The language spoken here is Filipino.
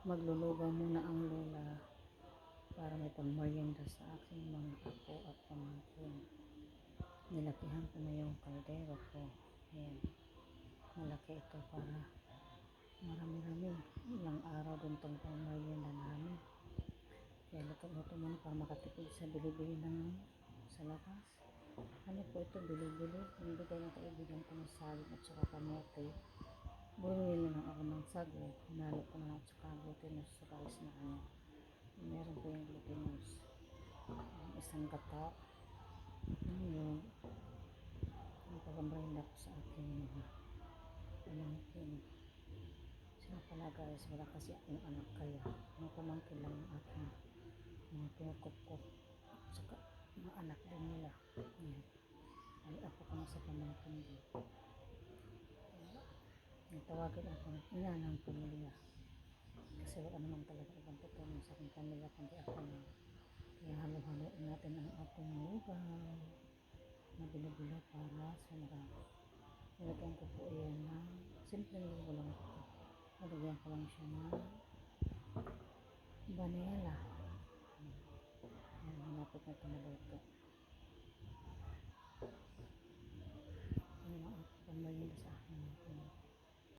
Maglulugaw muna ang lola para may pangmerienda sa aking mga apo at pamangkin. Nilakihan ko na yung kaldero ko. Ayan. Malaki ito para marami-rami. Ilang araw din itong pangmerienda namin. Kaya luto-luto muna para makatipid sa bili-bili ng sa labas. Ano po ito, bili-bili. Yung bigay ng kaibigan ko ng saging at saka kamote. Bumili na lang ako ng sago. Hinalo ko na lang at saka glutinous rice na ano. Meron po yung glutinous. Isang gata. Yun. Ang pag-umbrella ko sa aking mga pamangkin. Sila pala guys, wala kasi akong anak kaya mga pamangkin lang yung aking mga pinukupkop. Saka mga anak din nila. Yan. Ay ako ko na sa pamangkin din. Nagtawagin ako ng ina ng pamilya. Kasi wala naman talaga ibang tutulong sa aking pamilya kundi ako na. Kaya halo-haloin natin ang ating lugaw na binibili para sa marami. Nilagyan ko po yan ng simpleng lugaw lang ito. Nilagyan ko lang siya ng vanilla. Ayan, malapit na ito maluto.